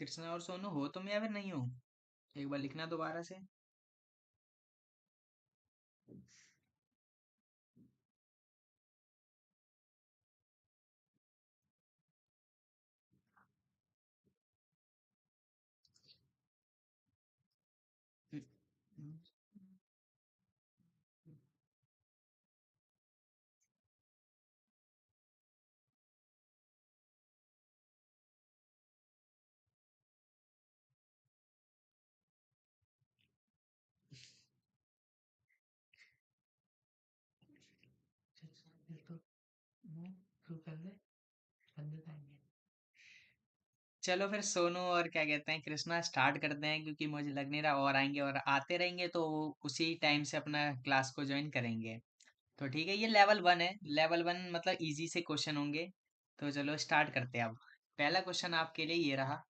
कृष्णा और सोनू हो तुम या फिर नहीं हो? एक बार लिखना दोबारा से। चलो फिर सोनू और क्या कहते हैं कृष्णा स्टार्ट करते हैं, क्योंकि मुझे लग नहीं रहा और आएंगे, और आते रहेंगे तो वो उसी टाइम से अपना क्लास को ज्वाइन करेंगे। तो ठीक है, ये लेवल 1 है। लेवल 1 मतलब इजी से क्वेश्चन होंगे। तो चलो स्टार्ट करते हैं अब। पहला क्वेश्चन आपके लिए ये रहा।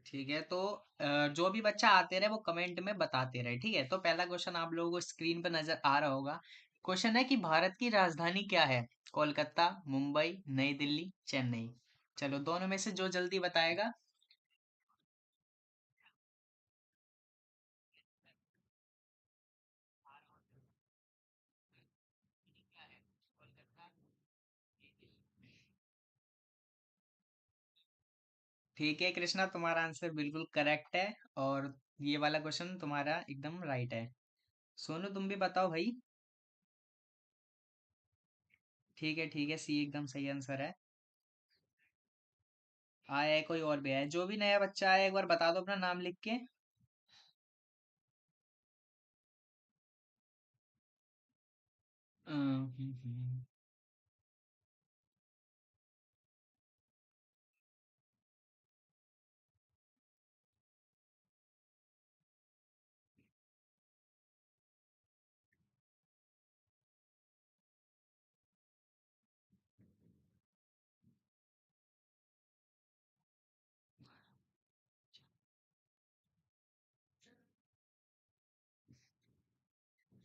ठीक है, तो जो भी बच्चा आते रहे वो कमेंट में बताते रहे। ठीक है, तो पहला क्वेश्चन आप लोगों को स्क्रीन पर नजर आ रहा होगा। क्वेश्चन है कि भारत की राजधानी क्या है? कोलकाता, मुंबई, नई दिल्ली, चेन्नई। चलो दोनों में से जो जल्दी बताएगा। ठीक है कृष्णा, तुम्हारा आंसर बिल्कुल करेक्ट है। और ये वाला क्वेश्चन तुम्हारा एकदम राइट है। सोनू तुम भी बताओ भाई। ठीक है ठीक है, सी एकदम सही आंसर है। आया है कोई और भी है? जो भी नया बच्चा आया एक बार बता दो अपना नाम लिख के। हम्म।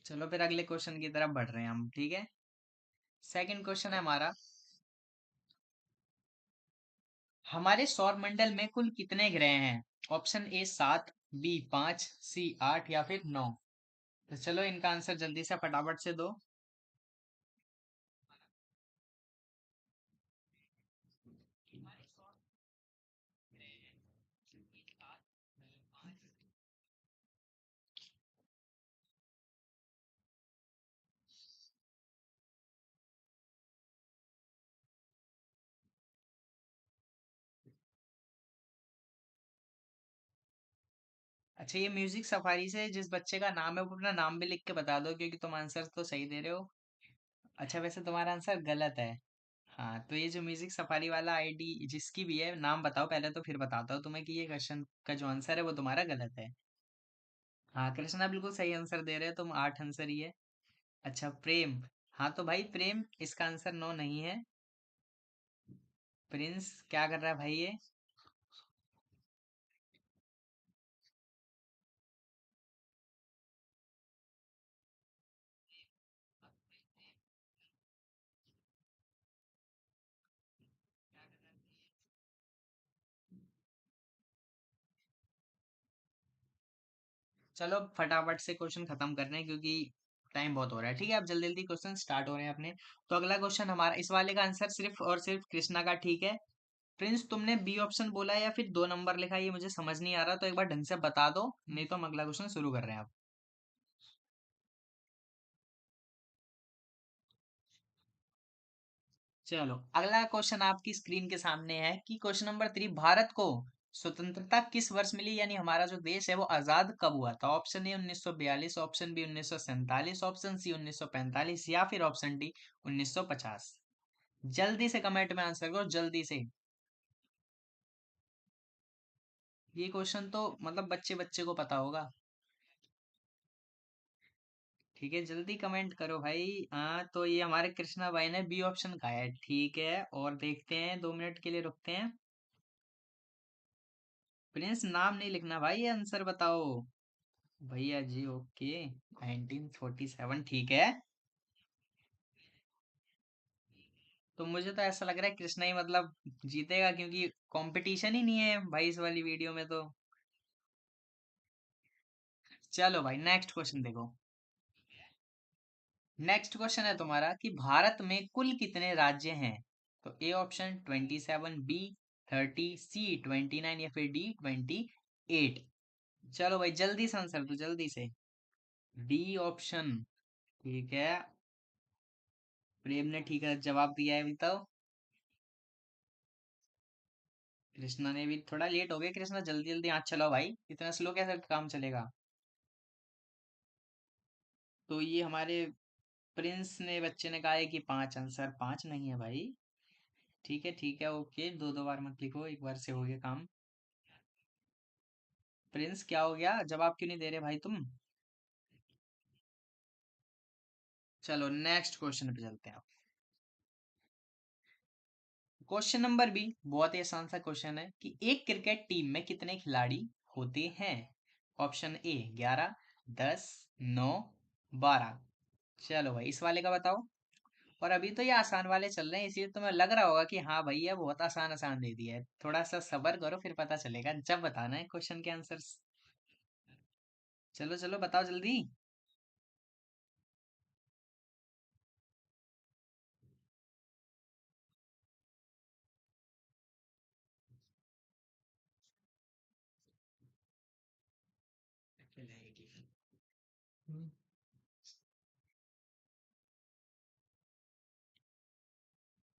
चलो फिर अगले क्वेश्चन की तरफ बढ़ रहे हैं हम। ठीक है, सेकंड क्वेश्चन है हमारा। हमारे सौर मंडल में कुल कितने ग्रह हैं? ऑप्शन ए 7, बी 5, सी 8 या फिर 9। तो चलो इनका आंसर जल्दी से फटाफट से दो। अच्छा, ये म्यूजिक सफारी से जिस बच्चे का नाम है वो अपना नाम भी लिख के बता दो, क्योंकि तुम आंसर तो सही दे रहे हो। अच्छा, वैसे तुम्हारा आंसर गलत है। हाँ, तो ये जो म्यूजिक सफारी वाला आईडी जिसकी भी है, नाम बताओ पहले, तो फिर बताता हूँ तुम्हें कि ये क्वेश्चन का जो आंसर है वो तुम्हारा गलत है। हाँ कृष्णा, बिल्कुल सही आंसर दे रहे हो तुम, 8 आंसर ही है। अच्छा प्रेम। हाँ तो भाई प्रेम, इसका आंसर 9 नहीं है। प्रिंस क्या कर रहा है भाई ये? चलो फटाफट से क्वेश्चन खत्म कर रहे हैं, क्योंकि टाइम बहुत हो रहा है। ठीक है, अब जल्दी जल्दी क्वेश्चन स्टार्ट हो रहे हैं अपने। तो अगला क्वेश्चन हमारा, इस वाले का आंसर सिर्फ और सिर्फ कृष्णा का ठीक है। प्रिंस तुमने बी ऑप्शन बोला है या फिर 2 नंबर लिखा है, ये मुझे समझ नहीं आ रहा, तो एक बार ढंग से बता दो, नहीं तो हम अगला क्वेश्चन शुरू कर रहे हैं अब। चलो अगला क्वेश्चन आपकी स्क्रीन के सामने है कि क्वेश्चन नंबर 3, भारत को स्वतंत्रता किस वर्ष मिली, यानी हमारा जो देश है वो आजाद कब हुआ था? Option A 1942, option B 1947, option C 1945 या फिर ऑप्शन डी 1950। जल्दी से कमेंट में आंसर करो, जल्दी से। ये क्वेश्चन तो मतलब बच्चे बच्चे को पता होगा। ठीक है, जल्दी कमेंट करो भाई। हाँ तो ये हमारे कृष्णा भाई ने बी ऑप्शन का है। ठीक है, और देखते हैं, 2 मिनट के लिए रुकते हैं। प्रिंस नाम नहीं लिखना भाई, ये आंसर बताओ। भैया जी ओके, 1947 ठीक है। तो मुझे तो ऐसा लग रहा है कृष्णा ही मतलब जीतेगा, क्योंकि कंपटीशन ही नहीं है भाई इस वाली वीडियो में तो। चलो भाई नेक्स्ट क्वेश्चन देखो। नेक्स्ट क्वेश्चन है तुम्हारा कि भारत में कुल कितने राज्य हैं? तो ए ऑप्शन 27, बी 30, सी 29 या फिर डी 28। चलो भाई जल्दी से आंसर दो जल्दी से। D option. ठीक है, प्रेम ने ठीक है जवाब दिया है अभी तो। कृष्णा ने भी थोड़ा लेट हो गया, कृष्णा जल्दी जल्दी हाथ चलाओ भाई, इतना स्लो कैसे काम चलेगा। तो ये हमारे प्रिंस ने बच्चे ने कहा है कि पांच, आंसर पांच नहीं है भाई। ठीक है ओके, दो दो बार मत लिखो, एक बार से हो गया काम। प्रिंस क्या हो गया, जवाब क्यों नहीं दे रहे भाई तुम? चलो नेक्स्ट क्वेश्चन पे चलते हैं। क्वेश्चन नंबर बी बहुत ही आसान सा क्वेश्चन है कि एक क्रिकेट टीम में कितने खिलाड़ी होते हैं? Option A 11, 10, 9, 12। चलो भाई इस वाले का बताओ। और अभी तो ये आसान वाले चल रहे हैं, इसलिए तुम्हें लग रहा होगा कि हाँ भैया बहुत आसान आसान दे दिया है, थोड़ा सा सब्र करो फिर पता चलेगा जब बताना है क्वेश्चन के आंसर्स। चलो चलो बताओ जल्दी।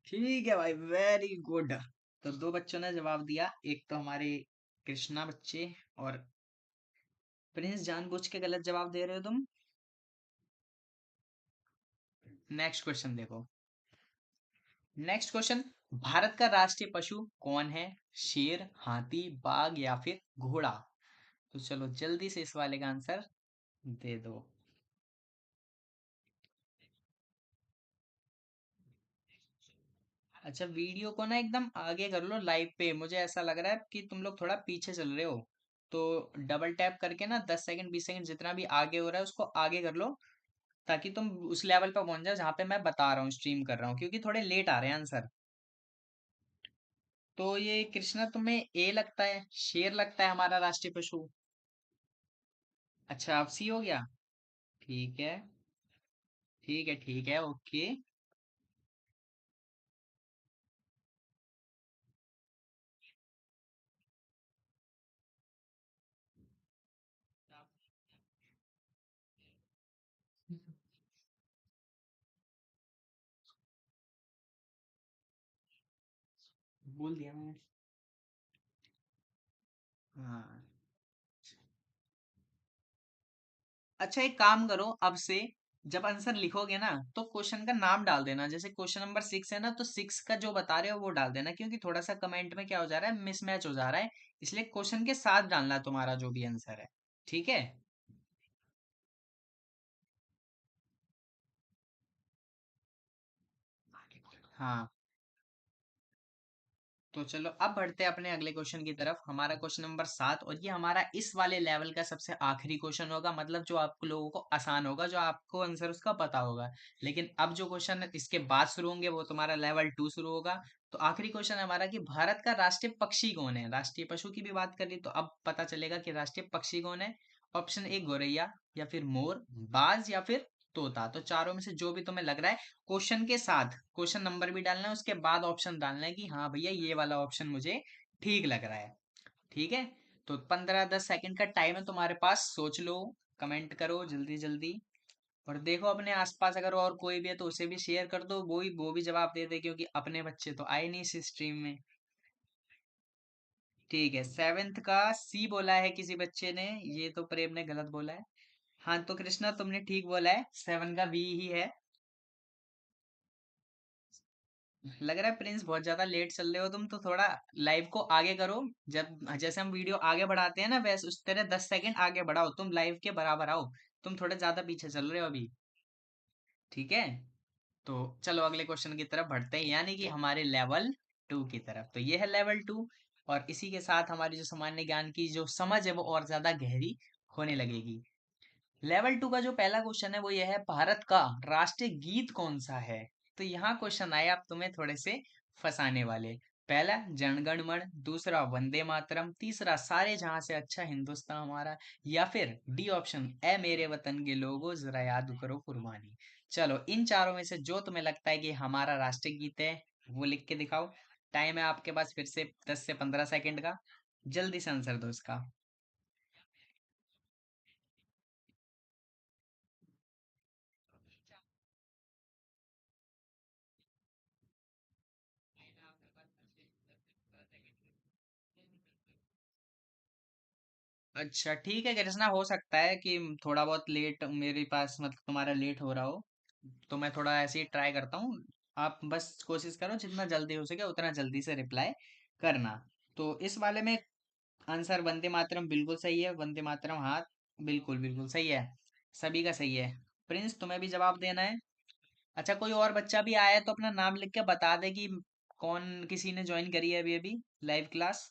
ठीक है भाई, वेरी गुड। तो दो बच्चों ने जवाब दिया, एक तो हमारे कृष्णा बच्चे, और प्रिंस जानबूझ के गलत जवाब दे रहे हो तुम। नेक्स्ट क्वेश्चन देखो। नेक्स्ट क्वेश्चन, भारत का राष्ट्रीय पशु कौन है? शेर, हाथी, बाघ या फिर घोड़ा? तो चलो जल्दी से इस वाले का आंसर दे दो। अच्छा वीडियो को ना एकदम आगे कर लो लाइव पे, मुझे ऐसा लग रहा है कि तुम लोग थोड़ा पीछे चल रहे हो। तो डबल टैप करके ना 10 सेकंड 20 सेकंड जितना भी आगे हो रहा है उसको आगे कर लो, ताकि तुम उस लेवल पर पहुंच जाओ जहाँ पे मैं बता रहा हूँ, स्ट्रीम कर रहा हूँ, क्योंकि थोड़े लेट आ रहे हैं आंसर। तो ये कृष्णा तुम्हें ए लगता है, शेर लगता है हमारा राष्ट्रीय पशु? अच्छा अब सी हो गया। ठीक है ठीक है ओके। बोल दिया मैंने। हाँ। अच्छा एक काम करो अब से, जब आंसर लिखोगे ना तो क्वेश्चन का नाम डाल देना, जैसे क्वेश्चन नंबर 6 है ना तो 6 का जो बता रहे हो वो डाल देना, क्योंकि थोड़ा सा कमेंट में क्या हो जा रहा है, मिसमैच हो जा रहा है। इसलिए क्वेश्चन के साथ डालना तुम्हारा जो भी आंसर है। ठीक है। हाँ। तो चलो अब बढ़ते हैं अपने अगले क्वेश्चन की तरफ, हमारा क्वेश्चन नंबर 7, और ये हमारा इस वाले लेवल का सबसे आखिरी क्वेश्चन होगा, मतलब जो आप लोगों को आसान होगा, जो आपको आंसर उसका पता होगा। लेकिन अब जो क्वेश्चन इसके बाद शुरू होंगे वो तुम्हारा लेवल 2 शुरू होगा। तो आखिरी क्वेश्चन है हमारा कि भारत का राष्ट्रीय पक्षी कौन है? राष्ट्रीय पशु की भी बात कर ली तो अब पता चलेगा कि राष्ट्रीय पक्षी कौन है। ऑप्शन ए गौरैया, या फिर मोर, बाज या फिर तोता। तो चारों में से जो भी तुम्हें लग रहा है, क्वेश्चन के साथ क्वेश्चन नंबर भी डालना है, उसके बाद ऑप्शन डालना है कि हाँ भैया ये वाला ऑप्शन मुझे ठीक लग रहा है। ठीक है। तो 15-10 सेकंड का टाइम है तुम्हारे पास, सोच लो, कमेंट करो जल्दी जल्दी। और देखो अपने आसपास अगर और कोई भी है तो उसे भी शेयर कर दो, वो भी जवाब दे दे, क्योंकि अपने बच्चे तो आए नहीं इस स्ट्रीम में। ठीक है, सेवेंथ का सी बोला है किसी बच्चे ने, ये तो प्रेम ने गलत बोला है। हाँ तो कृष्णा तुमने ठीक बोला है, 7 का बी ही है। लग रहा है प्रिंस बहुत ज्यादा लेट चल रहे हो तुम, तो थोड़ा लाइव को आगे करो। जब जैसे हम वीडियो आगे बढ़ाते हैं ना, वैसे उस तरह 10 सेकंड आगे बढ़ाओ, तुम लाइव के बराबर आओ। तुम थोड़े ज्यादा पीछे चल रहे हो अभी। ठीक है। तो चलो अगले क्वेश्चन की तरफ बढ़ते हैं, यानी कि हमारे लेवल 2 की तरफ। तो ये है लेवल 2, और इसी के साथ हमारी जो सामान्य ज्ञान की जो समझ है वो और ज्यादा गहरी होने लगेगी। लेवल 2 का जो पहला क्वेश्चन है वो ये है, भारत का राष्ट्रीय गीत कौन सा है? तो यहाँ क्वेश्चन आए आप तुम्हें थोड़े से फंसाने वाले। पहला जनगण मन, दूसरा वंदे मातरम, तीसरा सारे जहां से अच्छा हिंदुस्तान हमारा, या फिर डी ऑप्शन ए मेरे वतन के लोगों जरा याद करो कुर्बानी। चलो इन चारों में से जो तुम्हें लगता है कि हमारा राष्ट्रीय गीत है वो लिख के दिखाओ। टाइम है आपके पास फिर से 10 से 15 सेकंड का। जल्दी से आंसर दो इसका। अच्छा ठीक है कृष्णा, हो सकता है कि थोड़ा बहुत लेट मेरे पास मतलब तुम्हारा लेट हो रहा हो, तो मैं थोड़ा ऐसे ही ट्राई करता हूँ। आप बस कोशिश करो जितना जल्दी हो सके उतना जल्दी से रिप्लाई करना। तो इस वाले में आंसर वंदे मातरम बिल्कुल सही है। वंदे मातरम, हाँ बिल्कुल बिल्कुल सही है। सभी का सही है। प्रिंस तुम्हें भी जवाब देना है। अच्छा कोई और बच्चा भी आया है तो अपना नाम लिख के बता दे कि कौन किसी ने ज्वाइन करी है अभी अभी लाइव क्लास।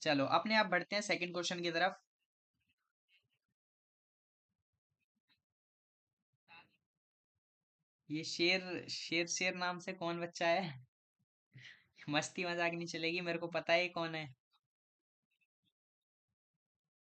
चलो अपने आप बढ़ते हैं सेकंड क्वेश्चन की तरफ। ये शेर शेर शेर नाम से कौन बच्चा है? मस्ती मजाक नहीं चलेगी, मेरे को पता है कौन है।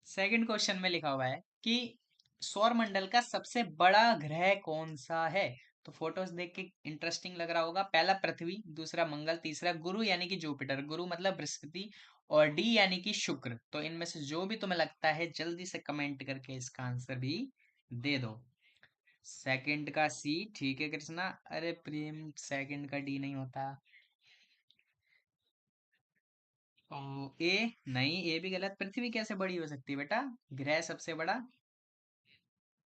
सेकंड क्वेश्चन में लिखा हुआ है कि सौर मंडल का सबसे बड़ा ग्रह कौन सा है? तो फोटोज देख के इंटरेस्टिंग लग रहा होगा। पहला पृथ्वी, दूसरा मंगल, तीसरा गुरु यानी कि जुपिटर, गुरु मतलब बृहस्पति, और डी यानी कि शुक्र। तो इनमें से जो भी तुम्हें लगता है जल्दी से कमेंट करके इसका आंसर भी दे दो। सेकंड का सी ठीक है कृष्णा। अरे प्रेम, सेकंड का डी नहीं होता। ओ, ए नहीं, ए भी गलत। पृथ्वी कैसे बड़ी हो सकती है बेटा? ग्रह सबसे बड़ा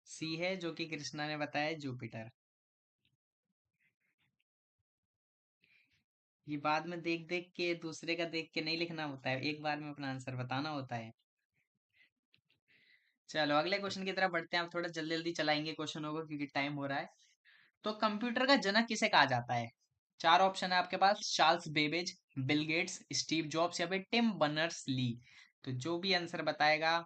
सी है जो कि कृष्णा ने बताया जुपिटर। ये बाद में देख देख के दूसरे का देख के नहीं लिखना होता है, एक बार में अपना आंसर बताना होता है। चलो अगले क्वेश्चन की तरफ बढ़ते हैं। आप थोड़ा जल्दी जल्दी चलाएंगे क्वेश्चनों को क्योंकि टाइम हो रहा है। तो कंप्यूटर का जनक किसे कहा जाता है? चार ऑप्शन है आपके पास, Charles Babbage, Bill Gates, Steve Jobs, या फिर टिम बर्नर्स ली। तो जो भी आंसर बताएगा।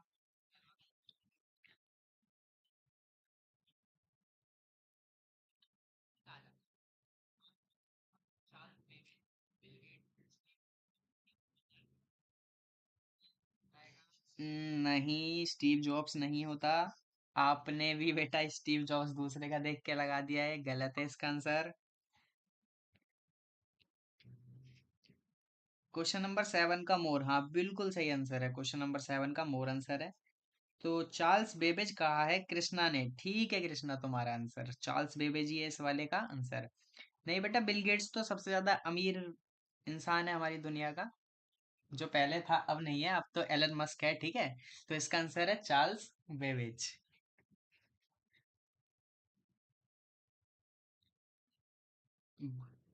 नहीं, स्टीव जॉब्स नहीं होता। आपने भी बेटा स्टीव जॉब्स दूसरे का देख के लगा दिया है, गलत है इसका आंसर। क्वेश्चन नंबर 7 का मोर, हाँ बिल्कुल सही आंसर है। क्वेश्चन नंबर 7 का मोर आंसर है। तो चार्ल्स बेबेज कहा है कृष्णा ने। ठीक है कृष्णा, तुम्हारा आंसर चार्ल्स बेबेज ही है इस वाले का आंसर। नहीं बेटा, बिल गेट्स तो सबसे ज्यादा अमीर इंसान है हमारी दुनिया का। जो पहले था अब नहीं है, अब तो एलन मस्क है। ठीक है, तो इसका आंसर है Charles Babbage.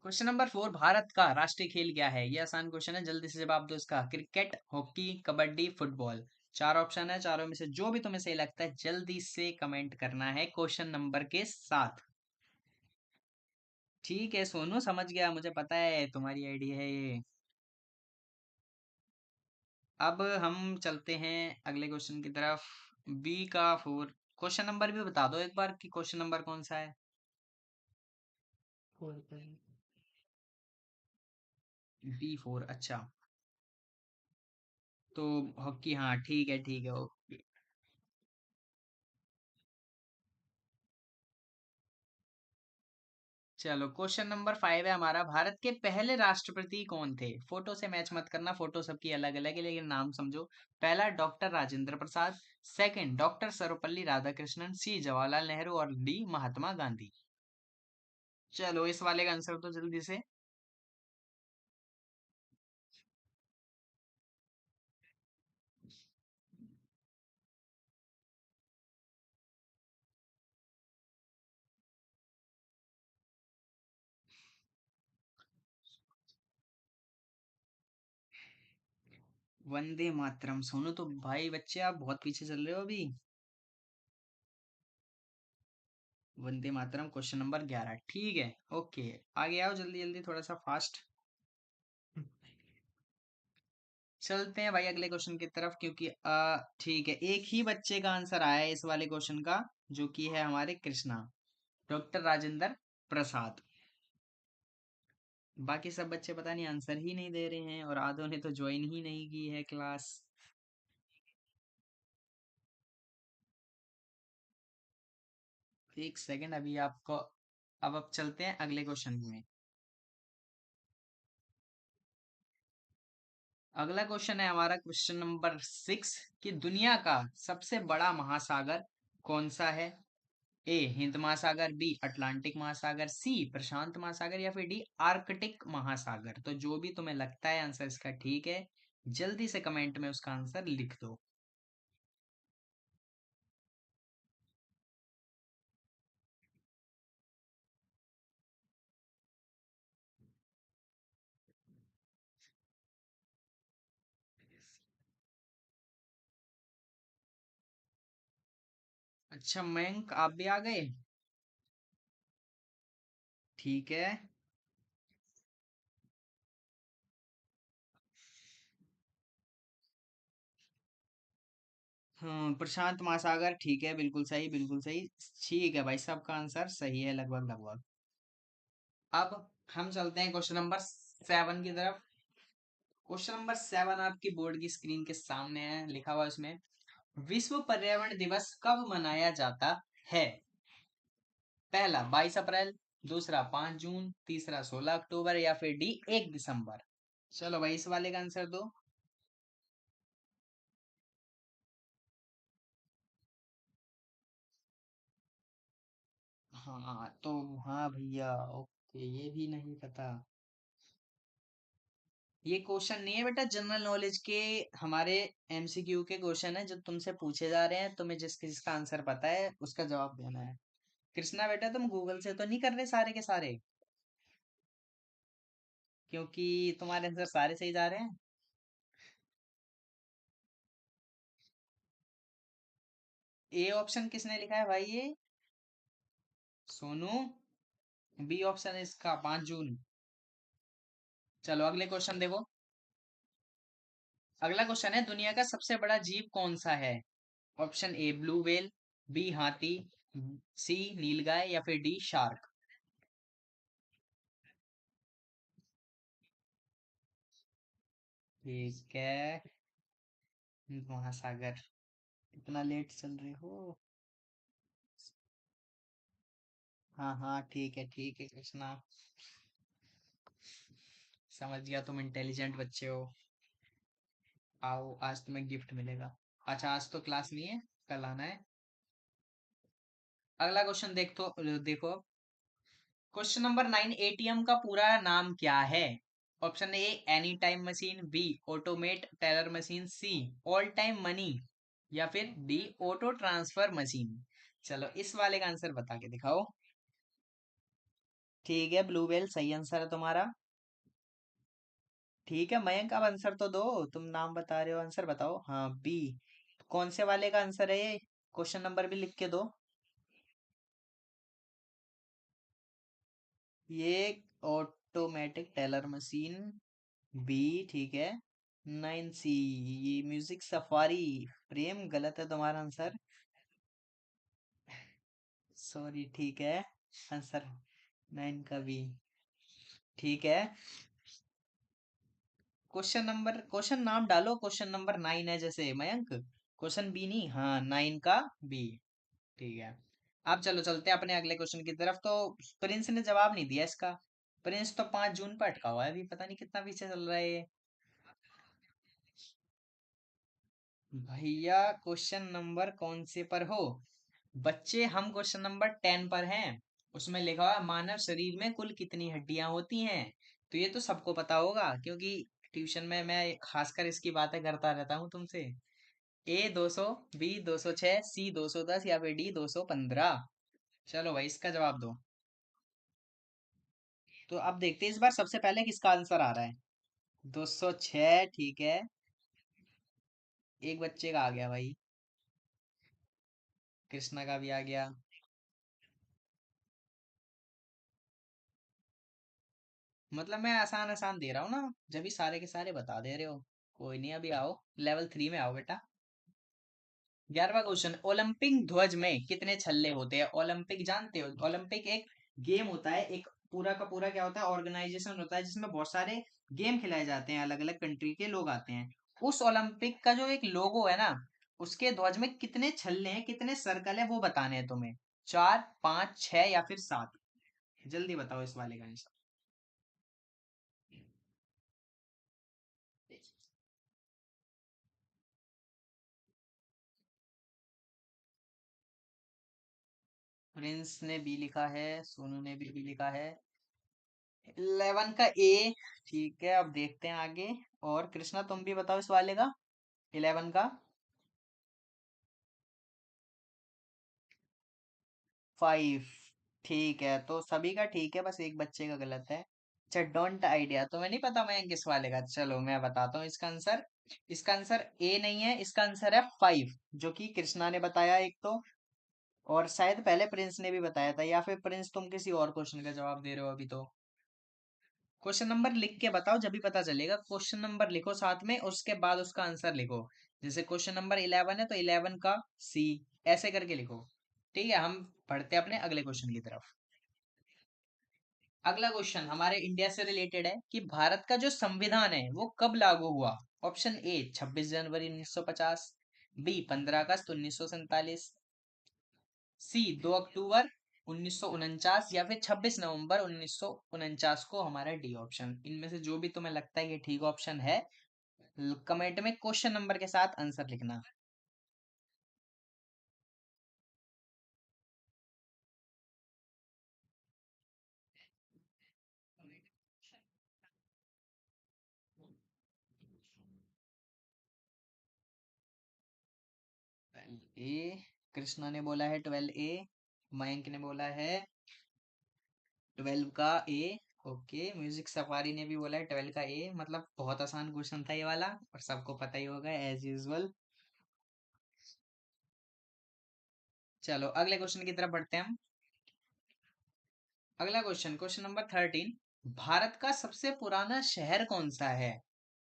Question number 4, Bharat का राष्ट्रीय खेल क्या है? ये आसान क्वेश्चन है, जल्दी से जवाब दो इसका। Cricket, hockey, kabaddi, football. चार ऑप्शन है, चारों में से जो भी तुम्हें सही लगता है जल्दी से कमेंट करना है क्वेश्चन नंबर के साथ। ठीक है सोनू, समझ गया, मुझे पता है तुम्हारी आईडी है ये। अब हम चलते हैं अगले क्वेश्चन की तरफ। बी का 4, क्वेश्चन नंबर भी बता दो एक बार कि क्वेश्चन नंबर कौन सा है। B4, अच्छा। तो हॉकी, हाँ ठीक है ठीक है, ओके। चलो क्वेश्चन नंबर 5 है हमारा, भारत के पहले राष्ट्रपति कौन थे? फोटो से मैच मत करना, फोटो सबकी अलग अलग है लेकिन नाम समझो। पहला doctor Rajendra Prasad, second doctor Sarvepalli Radhakrishnan, सी जवाहरलाल नेहरू, और डी महात्मा गांधी। चलो इस वाले का आंसर तो जल्दी से। वंदे मातरम, सोनू तो भाई बच्चे आप बहुत पीछे चल रहे हो अभी। वंदे मातरम क्वेश्चन नंबर 11, ठीक है। ओके, आगे आओ जल्दी जल्दी, थोड़ा सा फास्ट। चलते हैं भाई अगले क्वेश्चन की तरफ, क्योंकि ठीक है, एक ही बच्चे का आंसर आया है इस वाले क्वेश्चन का, जो कि है हमारे कृष्णा, डॉक्टर राजेंद्र प्रसाद। बाकी सब बच्चे पता नहीं आंसर ही नहीं दे रहे हैं, और आधों ने तो ज्वाइन ही नहीं की है क्लास। एक सेकंड अभी आपको। अब चलते हैं अगले क्वेश्चन में। अगला क्वेश्चन है हमारा क्वेश्चन नंबर 6, कि दुनिया का सबसे बड़ा महासागर कौन सा है? ए हिंद महासागर, बी अटलांटिक महासागर, सी प्रशांत महासागर, या फिर डी आर्कटिक महासागर। तो जो भी तुम्हें लगता है आंसर इसका ठीक है, जल्दी से कमेंट में उसका आंसर लिख दो। अच्छा मयंक, आप भी आ गए? ठीक है। हाँ, प्रशांत महासागर, ठीक है, बिल्कुल सही, बिल्कुल सही। ठीक है भाई, सबका आंसर सही है लगभग लगभग। अब हम चलते हैं क्वेश्चन नंबर 7 की तरफ। क्वेश्चन नंबर 7 आपकी बोर्ड की स्क्रीन के सामने है, लिखा हुआ है उसमें, विश्व पर्यावरण दिवस कब मनाया जाता है? पहला 22 अप्रैल, दूसरा 5 जून, तीसरा 16 अक्टूबर, या फिर डी 1 दिसंबर। चलो भाई, इस वाले का आंसर दो। हाँ तो, हाँ भैया, ओके, ये भी नहीं पता। ये क्वेश्चन नहीं है बेटा जनरल नॉलेज के, हमारे एमसीक्यू के क्वेश्चन है जो तुमसे पूछे जा रहे हैं, तुम्हें जिसका आंसर पता है उसका जवाब देना है। कृष्णा बेटा, तुम गूगल से तो नहीं कर रहे सारे के सारे? क्योंकि तुम्हारे आंसर सारे सही जा रहे हैं। ए ऑप्शन किसने लिखा है भाई ये? सोनू। बी ऑप्शन है इसका 5 जून। चलो अगले क्वेश्चन देखो। अगला क्वेश्चन है, दुनिया का सबसे बड़ा जीव कौन सा है? Option A blue whale, B हाथी, सी नीलगाय, या फिर डी शार्क। ठीक है। महासागर, इतना लेट चल रहे हो? हाँ हाँ, ठीक है कृष्णा, समझ गया, तुम इंटेलिजेंट बच्चे हो। आओ, आज तुम्हें गिफ्ट मिलेगा। अच्छा, आज तो क्लास नहीं है, कल आना है। अगला क्वेश्चन देख तो देखो। क्वेश्चन नंबर 9, एटीएम का पूरा नाम क्या है? Option A any time machine, B automate teller machine, C all time money, या फिर डी ऑटो ट्रांसफर मशीन। चलो इस वाले का आंसर बता के दिखाओ। ठीक है, ब्लू व्हेल सही आंसर है तुम्हारा। ठीक है मयंक, अब आंसर तो दो। तुम नाम बता रहे हो, आंसर बताओ। हाँ, बी। कौन से वाले का आंसर है ये? क्वेश्चन नंबर भी लिख के दो। ये ऑटोमेटिक टेलर मशीन, बी, ठीक है। 9 सी, ये म्यूजिक सफारी। प्रेम, गलत है तुम्हारा आंसर। सॉरी, ठीक है, आंसर 9 का बी। ठीक है। क्वेश्चन नाम डालो, क्वेश्चन नंबर 9 है जैसे मयंक, क्वेश्चन बी नहीं, हाँ 9 का बी। ठीक है। अब चलो चलते हैं अपने अगले क्वेश्चन की तरफ। तो प्रिंस ने जवाब नहीं दिया इसका। प्रिंस तो 5 जून पर अटका हुआ है, अभी पता नहीं कितना पीछे चल रहा है ये। भैया क्वेश्चन नंबर कौन से पर हो? बच्चे, हम क्वेश्चन नंबर 10 पर हैं। उसमें लिखा हुआ है, मानव शरीर में कुल कितनी हड्डियां होती हैं? तो ये तो सबको पता होगा, क्योंकि ट्यूशन में मैं खासकर इसकी बातें करता रहता हूँ तुमसे। ए 200, बी 206, सी 210, या फिर डी 215। चलो भाई, इसका जवाब दो। तो अब देखते हैं इस बार सबसे पहले किसका आंसर आ रहा है। 206, ठीक है। एक बच्चे का आ गया भाई, कृष्णा का भी आ गया। मतलब मैं आसान आसान दे रहा हूँ ना, जब भी सारे के सारे बता दे रहे हो। कोई नहीं, अभी आओ, लेवल 3 में आओ बेटा। 11वां क्वेश्चन, ओलंपिक ध्वज में कितने छल्ले होते हैं? ओलंपिक जानते हो? ओलंपिक एक गेम होता है, एक पूरा का पूरा क्या होता है, ऑर्गेनाइजेशन होता है जिसमें बहुत सारे गेम खिलाए जाते हैं, अलग अलग कंट्री के लोग आते हैं। उस ओलंपिक का जो एक लोगो है ना, उसके ध्वज में कितने छल्ले हैं, कितने सर्कल है, वो बताने हैं तुम्हें। 4, 5, 6 या फिर 7? जल्दी बताओ इस वाले का आंसर। प्रिंस ने बी लिखा है, सोनू ने भी बी लिखा है। 11 का ए। ठीक है, अब देखते हैं आगे। और कृष्णा तुम भी बताओ इस वाले का, 11 का। 5। ठीक है, तो सभी का ठीक है, बस एक बच्चे का गलत है। अच्छा, डोंट आइडिया तुम्हें नहीं पता मैं किस वाले का? चलो मैं बताता हूँ इसका आंसर। इसका आंसर ए नहीं है, इसका आंसर है 5, जो कि कृष्णा ने बताया एक तो। और शायद पहले प्रिंस ने भी बताया था, या फिर प्रिंस तुम किसी और क्वेश्चन का जवाब दे रहे हो अभी तो। क्वेश्चन नंबर लिख के बताओ, जब भी पता चलेगा। क्वेश्चन नंबर लिखो साथ में, उसके बाद उसका आंसर लिखो। जैसे क्वेश्चन नंबर 11 है तो 11 का सी, ऐसे करके लिखो। ठीक है, हम पढ़ते हैं अपने अगले क्वेश्चन की तरफ। अगला क्वेश्चन हमारे इंडिया से रिलेटेड है कि भारत का जो संविधान है वो कब लागू हुआ? ऑप्शन ए 26 जनवरी 1950, बी 15 अगस्त 1947, सी 2 अक्टूबर 1949, या फिर 26 नवंबर 1949 को हमारा डी ऑप्शन। इनमें से जो भी तुम्हें लगता है ये ठीक ऑप्शन है, कमेंट में क्वेश्चन नंबर के साथ आंसर लिखना। ए, कृष्णा ने बोला है 12 ए, मयंक ने बोला है 12 का ए। ओके, म्यूजिक सफारी ने भी बोला है 12 का ए। मतलब बहुत आसान क्वेश्चन था ये वाला, और सबको पता ही होगा एज यूजुअल। चलो अगले क्वेश्चन की तरफ बढ़ते हैं हम। अगला क्वेश्चन, क्वेश्चन नंबर 13, भारत का सबसे पुराना शहर कौन सा है?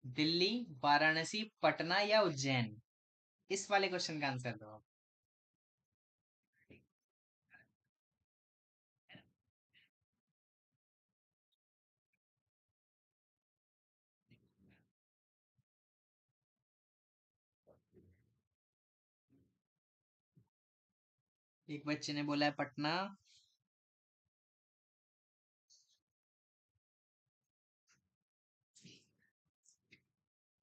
दिल्ली, वाराणसी, पटना या उज्जैन? इस वाले क्वेश्चन का आंसर दो। एक बच्चे ने बोला है पटना।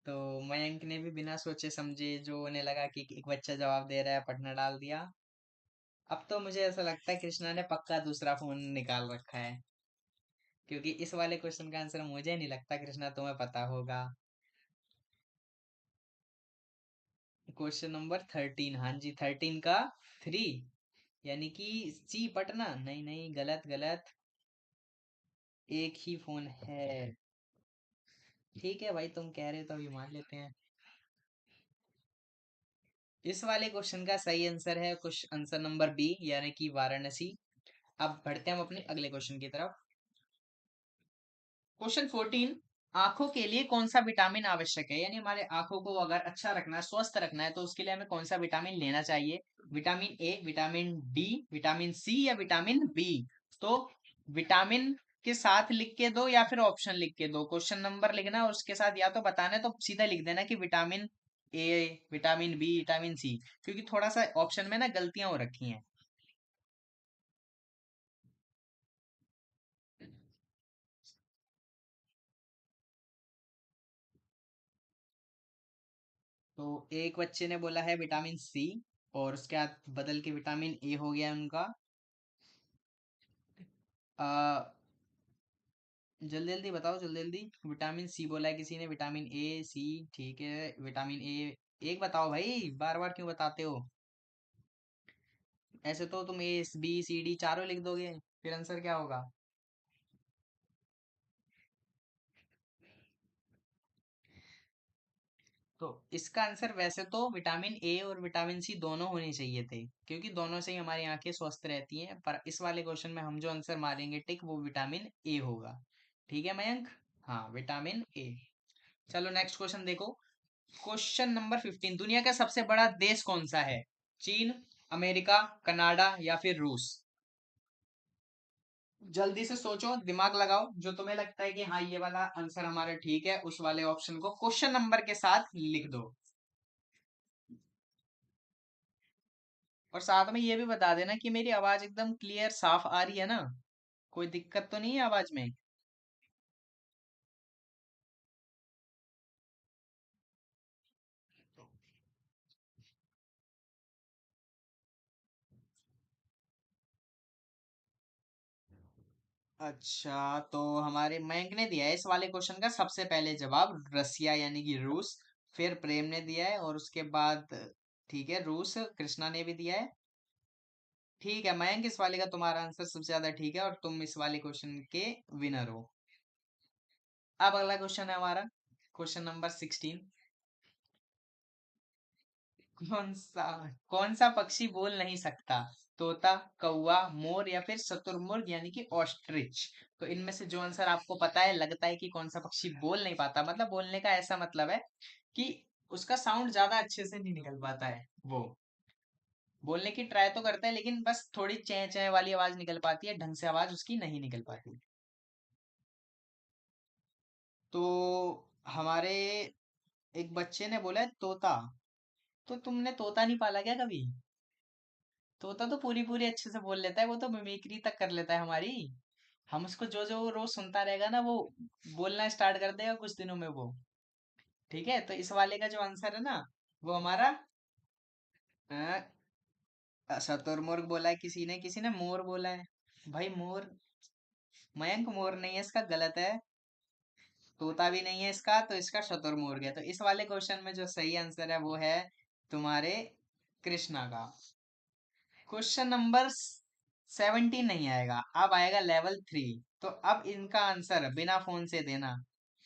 तो मयंक ने भी बिना सोचे समझे, जो उन्हें लगा कि एक बच्चा जवाब दे रहा है, पटना डाल दिया। अब तो मुझे ऐसा लगता है कृष्णा ने पक्का दूसरा फोन निकाल रखा है, क्योंकि इस वाले क्वेश्चन का आंसर मुझे नहीं लगता कृष्णा तुम्हें पता होगा। क्वेश्चन नंबर 13, हाँ जी, 13 का 3, यानी कि सी पटना। नहीं नहीं, गलत गलत। एक ही फोन है। ठीक है भाई, तुम कह रहे हो तो अभी मान लेते हैं। इस वाले क्वेश्चन का सही आंसर है कुछ आंसर नंबर बी, यानी कि वाराणसी। अब बढ़ते हैं हम अपने अगले क्वेश्चन की तरफ। क्वेश्चन 14, आंखों के लिए कौन सा विटामिन आवश्यक है? यानी हमारे आंखों को अगर अच्छा रखना है, स्वस्थ रखना है, तो उसके लिए हमें कौन सा विटामिन लेना चाहिए? Vitamin A, vitamin D, vitamin C या विटामिन बी? तो विटामिन के साथ लिख के दो, या फिर ऑप्शन लिख के दो। क्वेश्चन नंबर लिखना और उसके साथ या तो बताना है तो सीधा लिख देना कि vitamin A, vitamin B, vitamin C, क्योंकि थोड़ा सा ऑप्शन में ना गलतियां हो रखी हैं। तो एक बच्चे ने बोला है विटामिन सी, और उसके बाद बदल के विटामिन ए हो गया उनका। आ, जल्दी जल्दी बताओ, जल्दी जल्दी। विटामिन सी बोला है किसी ने, विटामिन ए, सी। ठीक है, विटामिन ए। एक बताओ भाई, बार बार क्यों बताते हो? ऐसे तो तुम ए, बी, सी, डी चारों लिख दोगे, फिर आंसर क्या होगा? तो इसका आंसर वैसे तो विटामिन ए और विटामिन सी दोनों होने चाहिए थे, क्योंकि दोनों से ही हमारी आंखें स्वस्थ रहती हैं, पर इस वाले क्वेश्चन में हम जो आंसर मारेंगे टिक, वो विटामिन ए होगा। ठीक है मयंक? हाँ, विटामिन ए। चलो नेक्स्ट क्वेश्चन देखो। क्वेश्चन नंबर 15, दुनिया का सबसे बड़ा देश कौन सा है? चीन, अमेरिका, कनाडा या फिर रूस? जल्दी से सोचो, दिमाग लगाओ, जो तुम्हें लगता है कि हाँ ये वाला आंसर हमारा ठीक है, उस वाले ऑप्शन को क्वेश्चन नंबर के साथ लिख दो। और साथ में ये भी बता देना कि मेरी आवाज एकदम क्लियर साफ आ रही है ना? कोई दिक्कत तो नहीं है आवाज में? अच्छा, तो हमारे मयंक ने दिया है इस वाले क्वेश्चन का सबसे पहले जवाब रसिया यानी कि रूस। फिर प्रेम ने दिया है और उसके बाद ठीक है रूस, कृष्णा ने भी दिया है। ठीक है मयंक, इस वाले का तुम्हारा आंसर सबसे ज्यादा ठीक है और तुम इस वाले क्वेश्चन के विनर हो। अब अगला क्वेश्चन है हमारा, क्वेश्चन नंबर 16। कौन सा कौन सा पक्षी बोल नहीं सकता? तोता, कौवा, मोर या फिर शुतुरमुर्ग यानी कि ऑस्ट्रिच? तो इनमें से जो आंसर आपको पता है, लगता है कि कौन सा पक्षी बोल नहीं पाता, मतलब बोलने का ऐसा मतलब है कि उसका साउंड ज्यादा अच्छे से नहीं निकल पाता है वो। बोलने की ट्राई तो करता है लेकिन बस थोड़ी चै चै वाली आवाज निकल पाती है, ढंग से आवाज उसकी नहीं निकल पाती। तो हमारे एक बच्चे ने बोला है तोता। तो तुमने तोता नहीं पाला क्या कभी? तोता तो पूरी पूरी अच्छे से बोल लेता है, वो तो मिमिक्री तक कर लेता है हमारी। हम उसको जो जो रोज सुनता रहेगा ना, वो बोलना स्टार्ट कर देगा कुछ दिनों में वो। ठीक है, तो इस वाले का जो आंसर है ना, वो हमारा शतुरमुर्ग बोला है किसी ने, किसी ने मोर बोला है। भाई मोर, मयंक मोर नहीं है इसका, गलत है। तोता भी नहीं है इसका, तो इसका शतुरमुर्ग है। तो इस वाले क्वेश्चन में जो सही आंसर है वो है तुम्हारे कृष्णा का। क्वेश्चन नंबर 17 नहीं आएगा, अब आएगा लेवल 3। तो अब इनका आंसर बिना फोन से देना,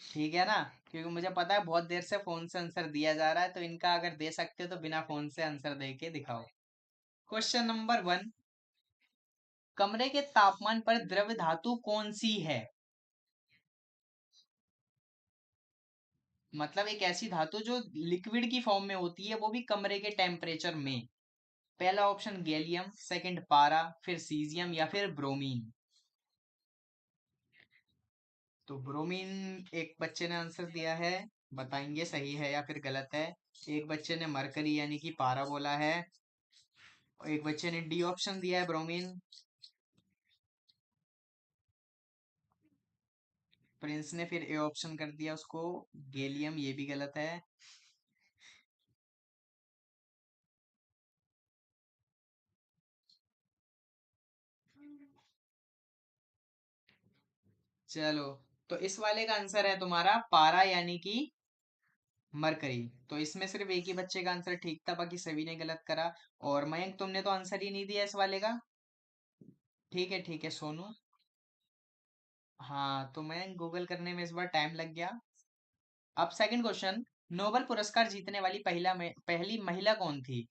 ठीक है ना? क्योंकि मुझे पता है बहुत देर से फोन से आंसर दिया जा रहा है, तो इनका अगर दे सकते हो तो बिना फोन से आंसर दे के दिखाओ। क्वेश्चन नंबर 1, कमरे के तापमान पर द्रव धातु कौन सी है? मतलब एक ऐसी धातु जो लिक्विड की फॉर्म में होती है, वो भी कमरे के टेम्परेचर में। पहला ऑप्शन गैलियम, सेकंड पारा, फिर सीजियम या फिर ब्रोमीन। तो ब्रोमीन एक बच्चे ने आंसर दिया है, बताएंगे सही है या फिर गलत है। एक बच्चे ने मरकरी यानी कि पारा बोला है, और एक बच्चे ने डी ऑप्शन दिया है ब्रोमीन। प्रिंस ने फिर ए ऑप्शन कर दिया उसको, गैलियम, ये भी गलत है। चलो, तो इस वाले का आंसर है तुम्हारा पारा यानी कि मरकरी। तो इसमें सिर्फ एक ही बच्चे का आंसर ठीक था, बाकी सभी ने गलत करा। और मयंक, तुमने तो आंसर ही नहीं दिया इस वाले का। ठीक है सोनू। हाँ, तो मैं गूगल करने में इस बार टाइम लग गया। अब सेकंड क्वेश्चन, नोबेल पुरस्कार जीतने वाली पहली महिला कौन थी?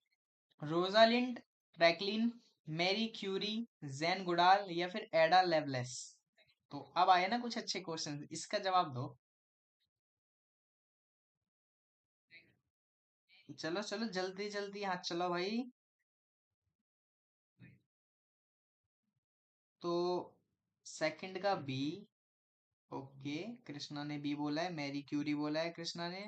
Rosalind Franklin, Marie Curie, Jane Goodall या फिर एडा लेवलेस? तो अब आए ना कुछ अच्छे क्वेश्चन, इसका जवाब दो। चलो चलो जल्दी जल्दी हाथ चलो भाई। तो सेकंड का बी, ओके, कृष्णा ने बी बोला है, मैरी क्यूरी बोला है कृष्णा ने।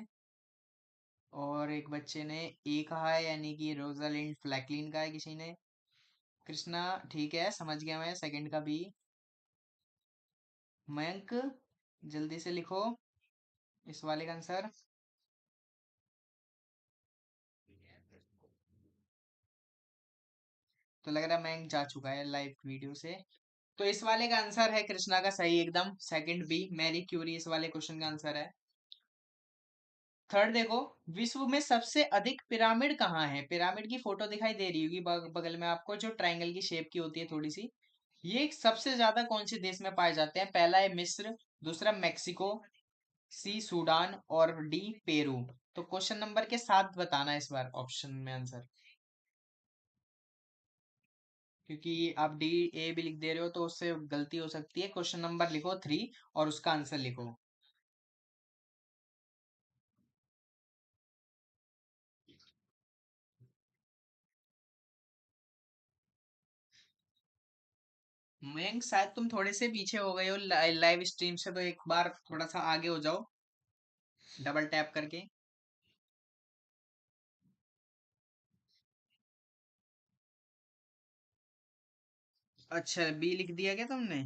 और एक बच्चे ने ए कहा है यानी कि रोजालिंड फ्रैंकलिन का है किसी ने। कृष्णा, ठीक है समझ गया मैं, सेकंड का बी। मयंक, जल्दी से लिखो इस वाले का आंसर। तो लग रहा है मयंक जा चुका है लाइव वीडियो से। तो इस वाले का आंसर है कृष्णा का सही एकदम, सेकंड बी, मैरी क्यूरी इस वाले क्वेश्चन का आंसर है। थर्ड देखो, विश्व में सबसे अधिक पिरामिड कहाँ है? पिरामिड की फोटो दिखाई दे रही होगी बगल में आपको, जो ट्रायंगल की शेप की होती है थोड़ी सी। ये सबसे ज्यादा कौन से देश में पाए जाते हैं? पहला है मिस्र, दूसरा मैक्सिको, सी सूडान और डी पेरू। तो क्वेश्चन नंबर के साथ बताना इस बार ऑप्शन में आंसर, क्योंकि आप डी ए भी लिख दे रहे हो तो उससे गलती हो सकती है। क्वेश्चन नंबर लिखो 3 और उसका आंसर लिखो। मयंक शायद तुम थोड़े से पीछे हो गए हो लाइव स्ट्रीम से, तो एक बार थोड़ा सा आगे हो जाओ डबल टैप करके। अच्छा, बी लिख दिया क्या तुमने?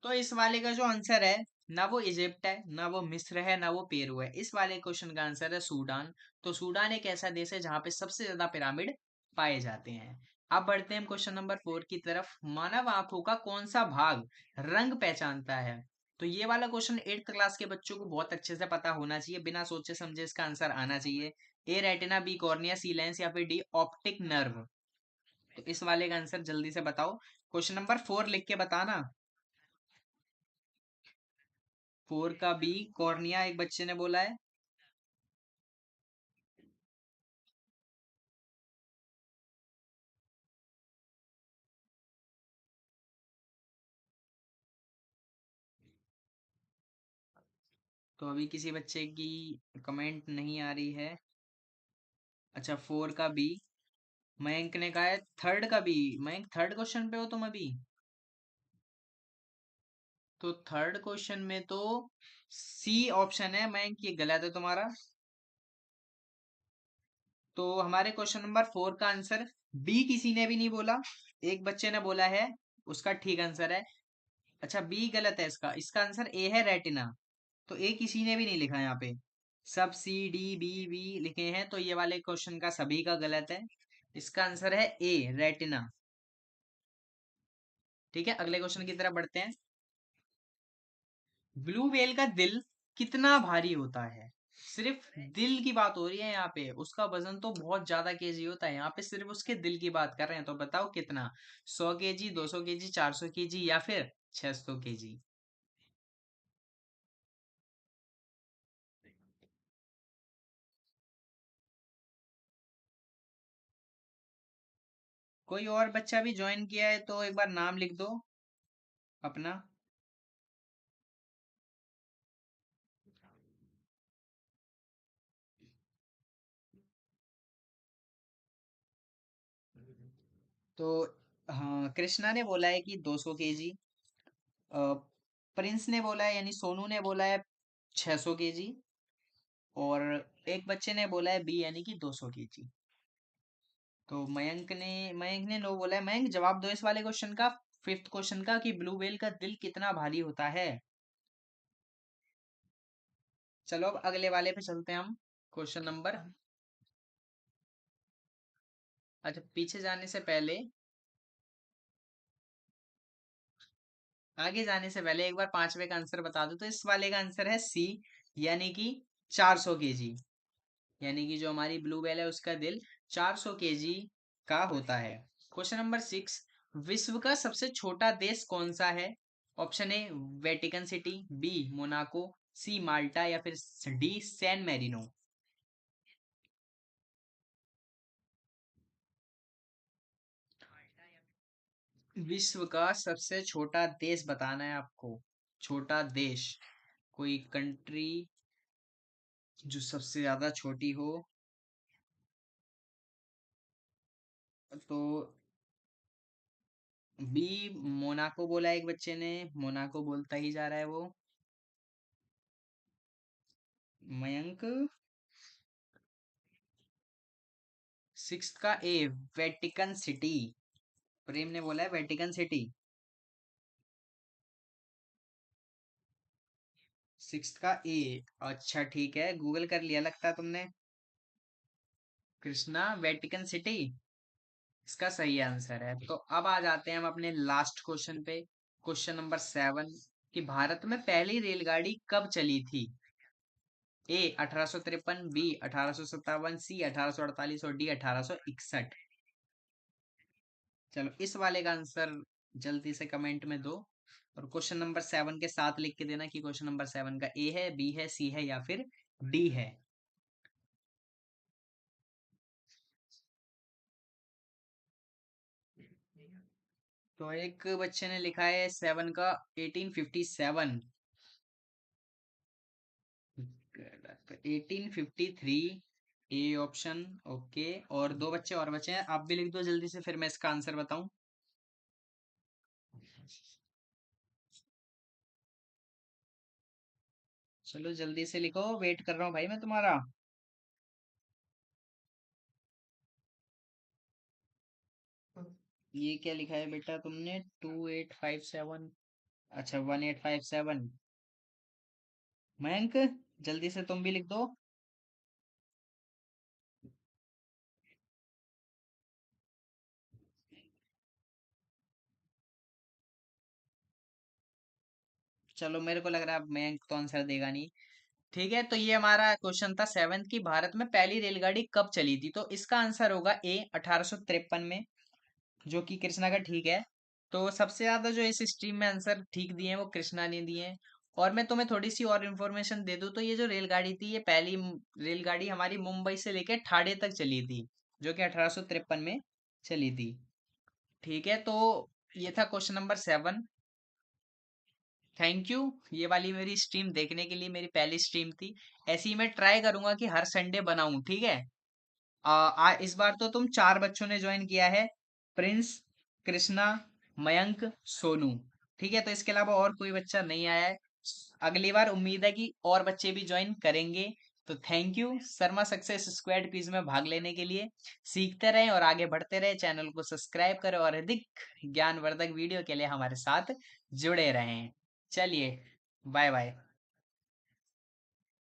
तो इस वाले का जो आंसर है, ना वो इजिप्ट है, ना वो मिस्र है, ना वो पेरू है। इस वाले क्वेश्चन का आंसर है सूडान। तो सूडान एक ऐसा देश है जहां पे सबसे ज्यादा पिरामिड पाए जाते हैं। अब बढ़ते हैं क्वेश्चन नंबर 4 की तरफ। मानव आंखों का कौन सा भाग रंग पहचानता है? तो ये वाला क्वेश्चन 8th क्लास के बच्चों को बहुत अच्छे से पता होना चाहिए, बिना सोचे समझे इसका आंसर आना चाहिए। ए रेटिना, बी कॉर्निया, सी लेंस या फिर डी ऑप्टिक नर्व। तो इस वाले का आंसर जल्दी से बताओ। क्वेश्चन नंबर 4 लिख के बताना। 4 का बी कॉर्निया एक बच्चे ने बोला है। तो अभी किसी बच्चे की कमेंट नहीं आ रही है। अच्छा, 4 का बी मयंक ने कहा है। थर्ड का बी, मयंक थर्ड क्वेश्चन पे हो तुम अभी? तो थर्ड क्वेश्चन में तो सी ऑप्शन है मयंक, ये गलत है तुम्हारा। तो हमारे क्वेश्चन नंबर 4 का आंसर बी किसी ने भी नहीं बोला, एक बच्चे ने बोला है, उसका ठीक आंसर है। अच्छा, बी गलत है, इसका इसका आंसर ए है, रेटिना। तो ए किसी ने भी नहीं लिखा यहाँ पे, सब सी डी बी वी लिखे हैं, तो ये वाले क्वेश्चन का सभी का गलत है। इसका आंसर है ए, रेटिना। ठीक है, अगले क्वेश्चन की तरफ बढ़ते हैं। ब्लू व्हेल का दिल कितना भारी होता है? सिर्फ दिल की बात हो रही है यहाँ पे, उसका वजन तो बहुत ज्यादा केजी होता है, यहाँ पे सिर्फ उसके दिल की बात कर रहे हैं, तो बताओ कितना? 100 केजी, 200 केजी, 400 केजी या फिर 600 केजी? कोई और बच्चा भी ज्वाइन किया है तो एक बार नाम लिख दो अपना। तो हाँ, कृष्णा ने बोला है कि 200 केजी। प्रिंस ने बोला है, यानी सोनू ने बोला है 600 केजी। और एक बच्चे ने बोला है बी, यानी कि 200 केजी। तो मयंक ने नो बोला है। मयंक जवाब दो इस वाले क्वेश्चन का, फिफ्थ क्वेश्चन का, कि ब्लू व्हेल का दिल कितना भारी होता है। चलो अब अगले वाले पे चलते हैं हम। क्वेश्चन नंबर, अच्छा पीछे जाने से पहले, आगे जाने से पहले एक बार पांचवे का आंसर बता दो। तो इस वाले का आंसर है सी, यानी कि 400 केजी। यानी कि जो हमारी ब्लू व्हेल है उसका दिल 400 केजी का होता है। क्वेश्चन नंबर 6, विश्व का सबसे छोटा देश कौन सा है? Option A Vatican City, B Monaco, C Malta या फिर डी सैन मेरिनो। विश्व का सबसे छोटा देश बताना है आपको। छोटा देश, कोई कंट्री जो सबसे ज्यादा छोटी हो। तो बी मोनाको बोला है एक बच्चे ने, मोनाको बोलता ही जा रहा है वो। मयंक, सिक्स का ए वेटिकन सिटी। प्रेम ने बोला है वेटिकन सिटी। सिक्स का ए, अच्छा ठीक है, गूगल कर लिया लगता है तुमने। कृष्णा, वेटिकन सिटी इसका सही आंसर है। तो अब आ जाते हैं हम अपने लास्ट क्वेश्चन पे। क्वेश्चन नंबर 7, कि भारत में पहली रेलगाड़ी कब चली थी? ए 1853, बी 1857, सी 1848 और डी 1861। चलो इस वाले का आंसर जल्दी से कमेंट में दो। और क्वेश्चन नंबर 7 के साथ लिख के देना कि क्वेश्चन नंबर 7 का ए है, बी है, सी है या फिर डी है। तो एक बच्चे ने लिखा है 7 का 1857। तो 1853 ए ऑप्शन। ओके। और दो बच्चे और बचे हैं, आप भी लिख दो जल्दी से, फिर मैं इसका आंसर बताऊं। चलो जल्दी से लिखो, वेट कर रहा हूँ भाई मैं तुम्हारा। ये क्या लिखा है बेटा तुमने? 2857। अच्छा 1857। मयंक, जल्दी से तुम भी लिख दो। चलो मेरे को लग रहा है अब मयंक तो आंसर देगा नहीं। ठीक है, तो ये हमारा क्वेश्चन था सेवेंथ की, भारत में पहली रेलगाड़ी कब चली थी, तो इसका आंसर होगा ए 1853 में, जो कि कृष्णा का ठीक है। तो सबसे ज्यादा जो इस स्ट्रीम में आंसर ठीक दिए हैं वो कृष्णा ने दिए हैं। और मैं तुम्हें थोड़ी सी और इन्फॉर्मेशन दे दूं, तो ये जो रेलगाड़ी थी, ये पहली रेलगाड़ी हमारी मुंबई से लेकर ठाणे तक चली थी, जो कि 1853 में चली थी। ठीक है, तो ये था क्वेश्चन नंबर 7। थैंक यू ये वाली मेरी स्ट्रीम देखने के लिए, मेरी पहली स्ट्रीम थी। ऐसी ही मैं ट्राई करूंगा कि हर संडे बनाऊं, ठीक है। इस बार तो तुम चार बच्चों ने ज्वाइन किया है, प्रिंस, कृष्णा, मयंक, सोनू। ठीक है, तो इसके अलावा और कोई बच्चा नहीं आया है। अगली बार उम्मीद है कि और बच्चे भी ज्वाइन करेंगे। तो thank you Sharma success squad quiz में भाग लेने के लिए। सीखते रहें और आगे बढ़ते रहें, चैनल को सब्सक्राइब करें और अधिक ज्ञानवर्धक वीडियो के लिए हमारे साथ जुड़े रहें। चलिए, बाय बाय।